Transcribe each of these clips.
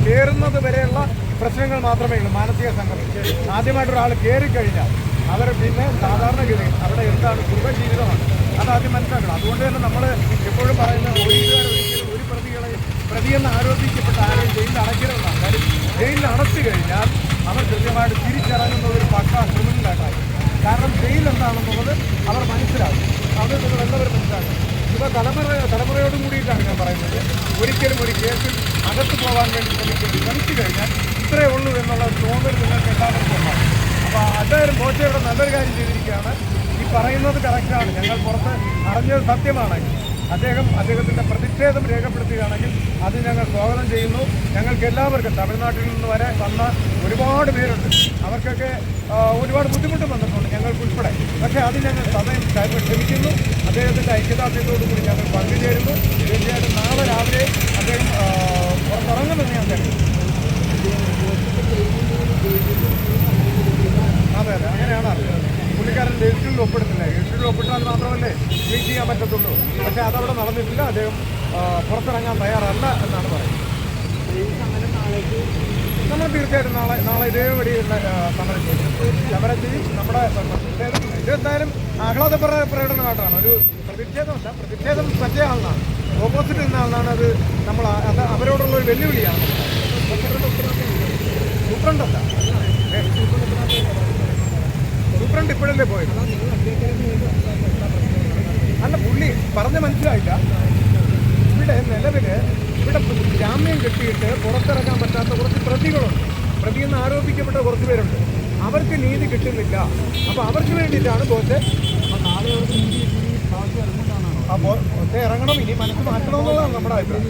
കയറുന്നത് വരെയുള്ള പ്രശ്നങ്ങൾ മാത്രമേ ഉള്ളൂ. മാനസിക സംഘർഷം ആദ്യമായിട്ടൊരാൾ കയറിക്കഴിഞ്ഞാൽ അവർ പിന്നെ സാധാരണഗതിയിൽ അവിടെ എന്താണ് സുഖജീവിതമാണ്, അതാദ്യം മനസ്സിലാക്കണം. അതുകൊണ്ട് തന്നെ നമ്മൾ എപ്പോഴും പറയുന്നത് പോലീസുകാർ ഒരു പ്രതിയെന്ന് ആരോപിക്കപ്പെട്ട ആരെയും ജയിലിൽ അടയ്ക്കരുതെന്നാണ്. കാര്യം ജയിലിൽ അടച്ചു കഴിഞ്ഞാൽ അവർ കൃത്യമായിട്ട് തിരിച്ചിറങ്ങുന്ന ഒരു പക്കാ ക്രിമിനലായിട്ടായി. കാരണം ജയിൽ എന്താണെന്നുള്ളത് അവർ മനസ്സിലാക്കും. അത് നിങ്ങളെല്ലാവരും മനസ്സിലാക്കും. ഇപ്പോൾ തലമുറയോടും കൂടിയിട്ടാണ് ഞാൻ പറയുന്നത്. ഒരിക്കലും ഒരു കേസിൽ അകത്ത് പോകാൻ വേണ്ടി ശ്രമിച്ചു കഴിഞ്ഞാൽ ഇത്രയേ ഉള്ളൂ എന്നുള്ള തോന്നൽ നിങ്ങൾക്ക് എല്ലാവർക്കും ഉണ്ടാകും. അപ്പോൾ അദ്ദേഹം ബോച്ചയുടെ നല്ലൊരു കാര്യം ചെയ്തിരിക്കുകയാണ്. ഈ പറയുന്നത് കറക്റ്റാണ്. ഞങ്ങൾ പുറത്ത് അറിഞ്ഞത് സത്യമാണെങ്കിൽ അദ്ദേഹത്തിൻ്റെ പ്രതിഷേധം രേഖപ്പെടുത്തുകയാണെങ്കിൽ അത് ഞങ്ങൾ സ്വാഗതം ചെയ്യുന്നു. ഞങ്ങൾക്ക് എല്ലാവർക്കും തമിഴ്നാട്ടിൽ നിന്ന് വരെ വന്ന ഒരുപാട് പേരുണ്ട്. അവർക്കൊക്കെ ഒരുപാട് ബുദ്ധിമുട്ട് വന്നിട്ടുണ്ട്, ഞങ്ങൾക്കുൾപ്പെടെ. പക്ഷേ അത് ഞങ്ങൾ സമയം ക്ഷമിക്കുന്നു. അദ്ദേഹത്തിൻ്റെ ഐക്യദാർഢ്യത്തോടുകൂടി ഞങ്ങൾ പങ്കുചേരുന്നു. തീർച്ചയായിട്ടും നാളെ രാവിലെ അദ്ദേഹം പുറത്തിറങ്ങുമെന്ന് ഞാൻ കരുതുന്നു. അതെ അതെ, അങ്ങനെയാണ് അറിയുന്നത്. പുള്ളിക്കാരൻ രജിസ്റ്ററിൽ ഒപ്പിടുന്നില്ല. രജിസ്റ്ററിൽ ഒപ്പിട്ടാൽ മാത്രമല്ലേ മീറ്റ് ചെയ്യാൻ പറ്റത്തുള്ളൂ. പക്ഷേ അതവിടെ നടന്നിട്ടില്ല. അദ്ദേഹം പുറത്തിറങ്ങാൻ തയ്യാറല്ല എന്നാണ് പറയുന്നത്. നമ്മൾ തീർച്ചയായിട്ടും നാളെ ഇതേപടി സമരം ചെയ്യും. നമ്മുടെ ഇതെന്തായാലും ആഹ്ലാദ പ്രകടനമായിട്ടാണ്. ഒരു പ്രതിഷേധമല്ല, പ്രതിഷേധം മറ്റേ ആളിനാണ്, ഓപ്പോസിറ്റ് നിന്ന ആളിനാണ്. അത് നമ്മൾ അത് അവരോടുള്ള ഒരു വെല്ലുവിളിയാണ്. സൂപ്രണ്ടല്ല, സൂപ്രണ്ട് ഇപ്പോഴല്ലേ പോയത്? അല്ല, പുള്ളി പറഞ്ഞ മനസ്സിലായില്ല. ഇവിടെ നിലവിൽ ജാമ്യം കിട്ടിയിട്ട് പുറത്തിറങ്ങാൻ പറ്റാത്ത കുറച്ച് പ്രതികളുണ്ട്. പ്രതിയെന്ന് ആരോപിക്കപ്പെട്ട കുറച്ച് പേരുണ്ട്. അവർക്ക് നീതി കിട്ടുന്നില്ല. അപ്പോൾ അവർക്ക് വേണ്ടിയിട്ടാണ് ബോച്ച് അപ്പോൾ ഒറ്റ ഇറങ്ങണം. ഇനി മനസ്സ് മാറ്റണമെന്നുള്ളതാണ് നമ്മുടെ അഭിപ്രായം.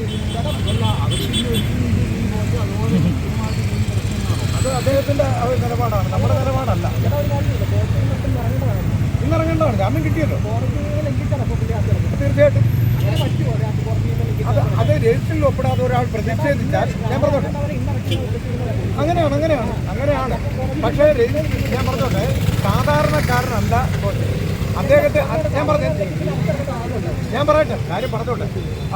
അത് അദ്ദേഹത്തിൻ്റെ നിലപാടാണ്, നമ്മുടെ നിലപാടല്ല. ഇന്നിറങ്ങേണ്ടതാണ്. ജാമ്യം കിട്ടിയല്ലോ, തീർച്ചയായിട്ടും. അത് രജിസ്റ്ററിൽ ഒപ്പിടാതെ ഒരാൾ പ്രതിഷേധിച്ചാൽ ഞാൻ പറഞ്ഞോട്ടെ, അങ്ങനെയാണ്. പക്ഷേ ഞാൻ പറഞ്ഞോട്ടെ, സാധാരണക്കാരനല്ല അദ്ദേഹത്തെ. ഞാൻ പറയട്ടെ, കാര്യം പറഞ്ഞോട്ടെ.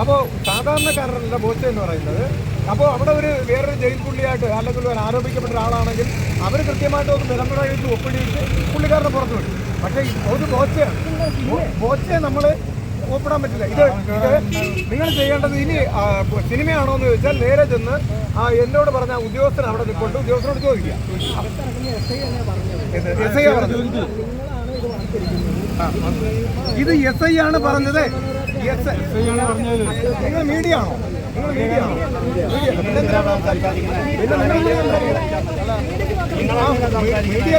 അപ്പോൾ സാധാരണക്കാരനല്ല ബോസ് എന്ന് പറയുന്നത്. അപ്പോൾ അവിടെ വേറൊരു ജയിൽ പുള്ളിയായിട്ട് അല്ലെങ്കിൽ ഒരു ആരോപിക്കപ്പെട്ട ഒരാളാണെങ്കിൽ അവർ കൃത്യമായിട്ട് ഒന്ന് നിലമ്പഴയിട്ട് ഒപ്പിടിയിട്ട് പുള്ളിക്കാരനെ പുറത്തു വിടും. പക്ഷേ ഒരു ബോച്ചയെ നമ്മൾ ഒപ്പിടാൻ പറ്റില്ല. ഇത് നിങ്ങൾ ചെയ്യേണ്ടത് ഇനി സിനിമയാണോ എന്ന് ചോദിച്ചാൽ നേരെ ചെന്ന് എന്നോട് പറഞ്ഞ ഉദ്യോഗസ്ഥൻ അവിടെ നിൽക്കൊണ്ട് ഉദ്യോഗസ്ഥനോട് ചോദിക്കുക. ഇത് SI ആണ് പറഞ്ഞത്. നിങ്ങൾ മീഡിയ ആണോ? മീഡിയ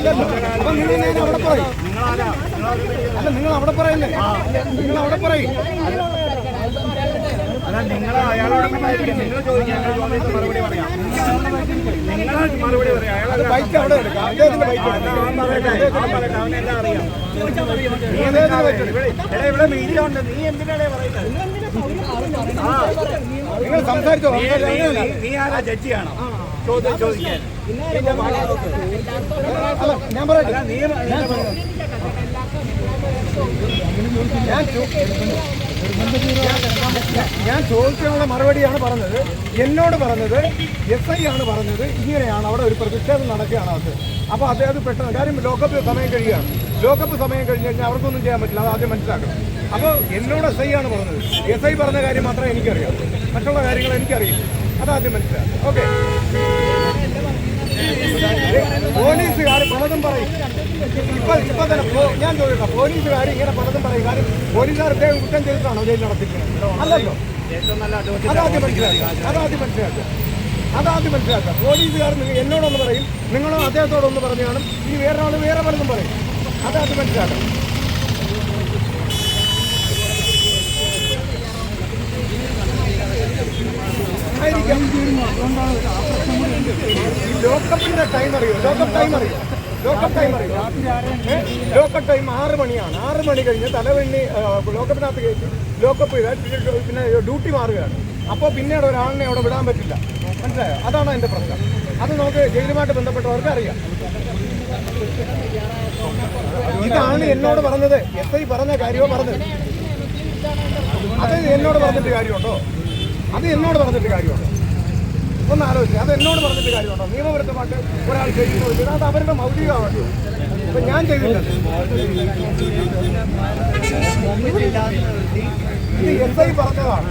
അല്ലല്ലോ. അപ്പൊ നിങ്ങൾ അവിടെ പറയും. അല്ല, നിങ്ങൾ അവിടെ പറയില്ലേ? നിങ്ങൾ അവിടെ പറയും. അല്ല, നിങ്ങൾ അയാളോട് നിങ്ങൾ ചോദിക്കാം, മറുപടി പറയാം. മറുപടി പറയാം. അത് ബൈക്ക് അവിടെ എടുക്കാം. അദ്ദേഹത്തിന്റെ ബൈക്ക് അവനെല്ലാം അറിയാം. ഇവിടെ മീഡിയ ഉണ്ട്. നീ എന്തിനാണ് പറയുന്നത്? നിങ്ങൾ സംസാരിച്ചോ? നീ ആരാ? ജഡ്ജിയാണോ ചോദിക്കാൻ? അല്ല, ഞാൻ പറയട്ടെ. ഞാൻ ചോദിക്കാനുള്ള മറുപടിയാണ് പറഞ്ഞത്. എന്നോട് പറഞ്ഞത് SI ആണ് പറഞ്ഞത്. ഇങ്ങനെയാണ് അവിടെ ഒരു പ്രതിഷേധം നടക്കുകയാണ്. അപ്പോൾ അദ്ദേഹം പെട്ടെന്ന് കാര്യം ലോക്കപ്പ് സമയം കഴിയുകയാണ്. ലോക്കപ്പ് സമയം കഴിഞ്ഞ് കഴിഞ്ഞാൽ അവർക്കൊന്നും ചെയ്യാൻ പറ്റില്ല. അത് ആദ്യം മനസ്സിലാക്കണം. അപ്പോൾ എന്നോട് SI ആണ് പറഞ്ഞത്. SI പറഞ്ഞ കാര്യം മാത്രമേ എനിക്കറിയാം. മറ്റുള്ള കാര്യങ്ങൾ എനിക്കറിയില്ല. അതാദ്യം മനസ്സിലാക്കാം. ഓക്കെ. പോലീസുകാർ പലതും പറയും. ഇപ്പൊ തന്നെ ഞാൻ ചോദിക്കാം, പോലീസുകാർ ഇങ്ങനെ പലതും പറയും. കാര്യം പോലീസുകാർ ഇദ്ദേഹം കുറ്റം ചെയ്തിട്ടാണോ ജയിലിൽ നടത്തിക്കുന്നത്? അല്ലല്ലോ. അതാദ്യം മനസ്സിലാക്കുക. പോലീസുകാർ എന്നോടൊന്ന് പറയും, നിങ്ങളോ അദ്ദേഹത്തോടൊന്ന് പറഞ്ഞു കാണും. ഈ വേറൊരാൾ വേറെ പലതും പറയും. അതാദ്യം മനസ്സിലാക്കാം. ലോക്കപ്പിന്റെ ടൈം അറിയോ? ലോക്കപ്പ് ടൈം 6 മണിയാണ്. 6 മണി കഴിഞ്ഞ് തലവെണ്ണി ലോക്കപ്പിനകത്ത് കയറ്റി ലോക്കപ്പ് ചെയ്താൽ പിന്നെ ഡ്യൂട്ടി മാറുകയാണ്. അപ്പോൾ പിന്നീട് ഒരാളിനെ അവിടെ വിടാൻ പറ്റില്ല. മനസ്സിലായോ? അതാണ് അതിൻ്റെ പ്രശ്നം. അത് നമുക്ക് ജയിലുമായിട്ട് ബന്ധപ്പെട്ടവർക്ക് അറിയാം. ഇതാണ് എന്നോട് പറഞ്ഞത്. SI പറഞ്ഞ കാര്യമോ പറഞ്ഞത്? അത് എന്നോട് പറഞ്ഞിട്ട് കാര്യമുണ്ടോ? ഒന്ന് ആലോചിച്ച് അത് എന്നോട് പറഞ്ഞിട്ട് കാര്യമുണ്ടോ? നിയമവിരുദ്ധമായിട്ട് ഒരാൾ ചെയ്യുന്നത് അത് അവരുടെ മൗലിക ആവശ്യം. ഇപ്പം ഞാൻ ചെയ്തില്ല. ഇത് SI പറഞ്ഞതാണ്.